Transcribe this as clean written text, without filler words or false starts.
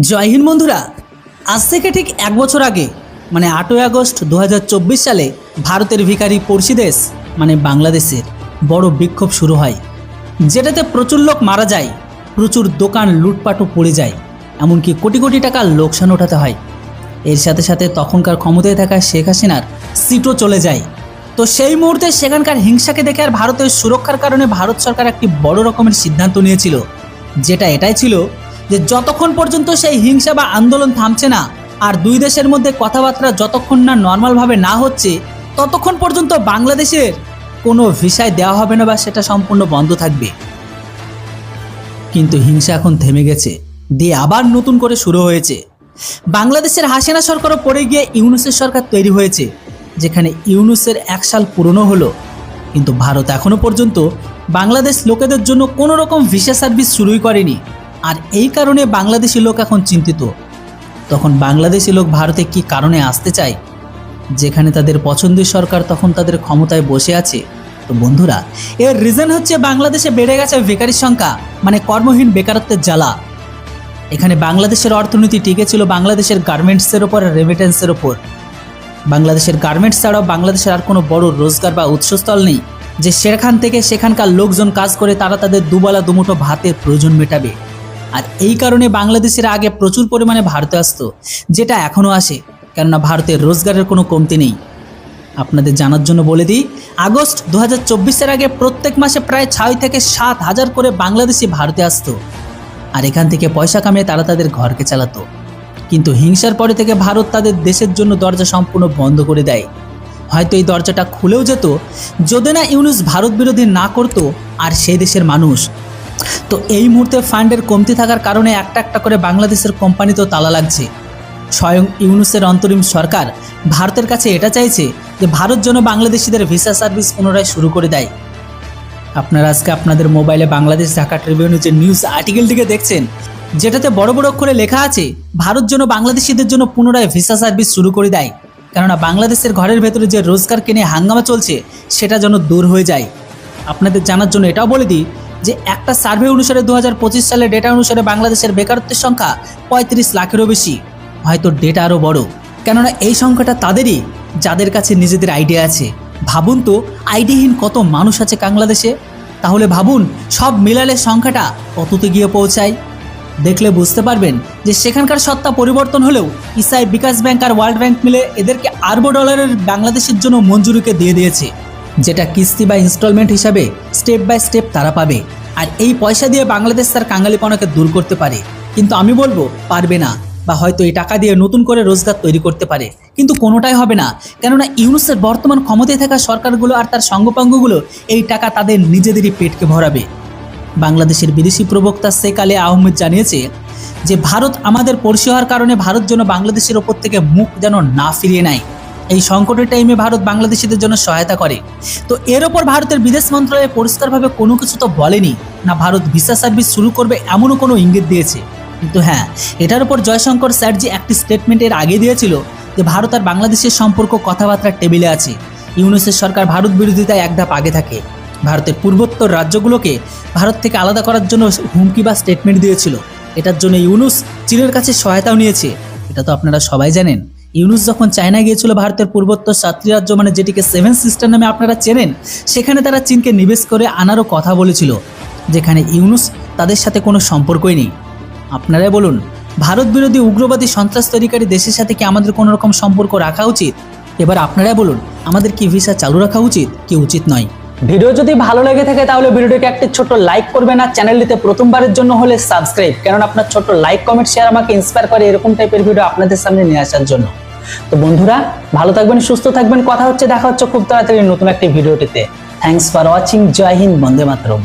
জয় হিন্দ বন্ধুরা। আজ থেকে ঠিক এক বছর আগে মানে 8ই আগস্ট 2024 সালে ভারতের ভিখারি পড়শি দেশ মানে বাংলাদেশের বড় বিক্ষোভ শুরু হয়, যেটাতে প্রচুর লোক মারা যায়, প্রচুর দোকান লুটপাটও পড়ে যায়, এমনকি কোটি কোটি টাকার লোকসান ওঠাতে হয়। এর সাথে সাথে তখনকার ক্ষমতায় থাকা শেখ হাসিনার সিটও চলে যায়। তো সেই মুহূর্তে সেখানকার হিংসাকে দেখে আর ভারতের সুরক্ষার কারণে ভারত সরকার একটি বড় রকমের সিদ্ধান্ত নিয়েছিল, যেটা এটাই ছিল যে যতক্ষণ পর্যন্ত সেই হিংসা বা আন্দোলন থামছে না আর দুই দেশের মধ্যে কথাবার্তা যতক্ষণ না নর্মালভাবে না হচ্ছে, ততক্ষণ পর্যন্ত বাংলাদেশের কোনো ভিসায় দেওয়া হবে না বা সেটা সম্পূর্ণ বন্ধ থাকবে। কিন্তু হিংসা এখন থেমে গেছে, দিয়ে আবার নতুন করে শুরু হয়েছে। বাংলাদেশের হাসিনা সরকারও পড়ে গিয়ে ইউনূসের সরকার তৈরি হয়েছে, যেখানে ইউনূসের 1 সাল পুরনো হলো, কিন্তু ভারত এখনো পর্যন্ত বাংলাদেশ লোকেদের জন্য কোনো রকম ভিসা সার্ভিস শুরুই করেনি। আর এই কারণে বাংলাদেশি লোক এখন চিন্তিত। তখন বাংলাদেশি লোক ভারতে কি কারণে আসতে চায়, যেখানে তাদের পছন্দের সরকার তখন তাদের ক্ষমতায় বসে আছে? তো বন্ধুরা, এর রিজন হচ্ছে বাংলাদেশে বেড়ে গেছে বেকারির সংখ্যা, মানে কর্মহীন বেকারত্বের জ্বালা। এখানে বাংলাদেশের অর্থনীতি টিকে ছিল বাংলাদেশের গার্মেন্টসের ওপর, রেমিটেন্সের ওপর। বাংলাদেশের গার্মেন্টস ছাড়াও বাংলাদেশের আর কোনো বড় রোজগার বা উৎসস্থল নেই যে সেখান থেকে সেখানকার লোকজন কাজ করে তারা তাদের দুবেলা দুমুঠো ভাতের প্রয়োজন মেটাবে। আর এই কারণে বাংলাদেশিরা আগে প্রচুর পরিমাণে ভারতে আসতো, যেটা এখনও আসে, কেননা ভারতের রোজগারের কোনো কমতি নেই। আপনাদের জানার জন্য বলে দিই, আগস্ট 2024-এর আগে প্রত্যেক মাসে প্রায় 6 থেকে 7 হাজার করে বাংলাদেশি ভারতে আসতো, আর এখান থেকে পয়সা কামিয়ে তারা তাদের ঘরকে চালাতো। কিন্তু হিংসার পরে থেকে ভারত তাদের দেশের জন্য দরজা সম্পূর্ণ বন্ধ করে দেয়। হয়তো এই দরজাটা খুলেও যেত যদি না ইউনূস ভারত বিরোধী না করতো আর সেই দেশের মানুষ। তো এই মুহূর্তে ফান্ডের কমতি থাকার কারণে একটা একটা করে বাংলাদেশের কোম্পানিতেও তালা লাগছে। স্বয়ং ইউনূসের অন্তরিম সরকার ভারতের কাছে এটা চাইছে যে ভারত যেন বাংলাদেশিদের ভিসা সার্ভিস পুনরায় শুরু করে দেয়। আপনারা আজকে আপনাদের মোবাইলে বাংলাদেশ ঢাকা ট্রিবিউনের যে নিউজ আর্টিকেলটিকে দেখছেন, যেটাতে বড় বড় অক্ষরে লেখা আছে ভারত যেন বাংলাদেশিদের জন্য পুনরায় ভিসা সার্ভিস শুরু করে দেয়, কেননা বাংলাদেশের ঘরের ভেতরে যে রোজগার কিনে হাঙ্গামা চলছে সেটা যেন দূর হয়ে যায়। আপনাদের জানার জন্য এটাও বলে দিই যে একটা সার্ভে অনুসারে 2025 সালের ডেটা অনুসারে বাংলাদেশের বেকারত্বের সংখ্যা 35 লাখেরও বেশি। হয়তো ডেটা আরও বড়, কেননা এই সংখ্যাটা তাদেরই যাদের কাছে নিজেদের আইডিয়া আছে। ভাবুন তো, আইডিয়াহীন কত মানুষ আছে বাংলাদেশে। তাহলে ভাবুন সব মিলালে সংখ্যাটা কততে গিয়ে পৌঁছায়। দেখলে বুঝতে পারবেন যে সেখানকার সত্তা পরিবর্তন হলেও ইসআই, বিকাশ ব্যাংক আর ওয়ার্ল্ড ব্যাংক মিলে এদেরকে আরবো ডলারের বাংলাদেশের জন্য মঞ্জুরিকে দিয়ে দিয়েছে, যেটা কিস্তি বা ইনস্টলমেন্ট হিসাবে স্টেপ বাই স্টেপ তারা পাবে। আর এই পয়সা দিয়ে বাংলাদেশ তার কাঙালিপনাকে দূর করতে পারে, কিন্তু আমি বলবো পারবে না, বা হয়তো এই টাকা দিয়ে নতুন করে রোজগার তৈরি করতে পারে, কিন্তু কোনোটাই হবে না। কেননা ইউনূসের বর্তমান ক্ষমতায় থাকা সরকারগুলো আর তার সঙ্গপাঙ্গগুলো এই টাকা তাদের নিজেদেরই পেটকে ভরাবে। বাংলাদেশের বিদেশি প্রবক্তা শেখ আলী আহমেদ জানিয়েছে যে ভারত আমাদের পড়শি হওয়ার কারণে ভারত যেন বাংলাদেশের ওপর থেকে মুখ যেন না ফিরিয়ে নেয়। এই সংকটের টাইমে ভারত বাংলাদেশিদের জন্য সহায়তা করে। তো এর ওপর ভারতের বিদেশ মন্ত্রণালয় পরিষ্কারভাবে কোনো কিছু তো বলেনি, না ভারত ভিসা সার্ভিস শুরু করবে এমনও কোনো ইঙ্গিত দিয়েছে। কিন্তু হ্যাঁ, এটার উপর জয়শঙ্কর স্যারজি একটি স্টেটমেন্টের আগে দিয়েছিল যে ভারত আর বাংলাদেশের সম্পর্ক কথাবার্তার টেবিলে আছে। ইউনূসের সরকার ভারত বিরোধিতায় এক ধাপ আগে থাকে। ভারতের পূর্বোত্তর রাজ্যগুলোকে ভারত থেকে আলাদা করার জন্য হুমকি বা স্টেটমেন্ট দিয়েছিল। এটার জন্য ইউনূস চীনের কাছে সহায়তাও নিয়েছে। এটা তো আপনারা সবাই জানেন। ইউনূস যখন চায়না গিয়েছিল ভারতের পূর্বোত্তর 7টি রাজ্য, মানে যেটিকে 7 সিস্টার নামে আপনারা চেনেন, সেখানে তারা চীনকে নিবেশ করে আনারও কথা বলেছিল, যেখানে ইউনূস তাদের সাথে কোনো সম্পর্কই নেই। আপনারাই বলুন, ভারত বিরোধী উগ্রবাদী সন্ত্রাস তৈরিকারী দেশের সাথে কি আমাদের কোনো রকম সম্পর্ক রাখা উচিত? এবার আপনারাই বলুন, আমাদের কি ভিসা চালু রাখা উচিত কি উচিত নয়? ভিডিও যদি ভালো লেগে থাকে তাহলে ভিডিওটিকে একটি ছোট্ট লাইক করবেন, আর চ্যানেলটিতে প্রথমবারের জন্য হলে সাবস্ক্রাইব, কারণ আপনার ছোট্ট লাইক, কমেন্ট, শেয়ার আমাকে ইন্সপায়ার করে এরকম টাইপের ভিডিও আপনাদের সামনে নিয়ে আসার জন্য। তো বন্ধুরা, ভালো থাকবেন, সুস্থ থাকবেন, দেখা হচ্ছে খুব তাড়াতাড়ি নতুন একটি ভিডিওটিতে। Thanks for watching. জয় হিন্দ, বন্দে মাতরম।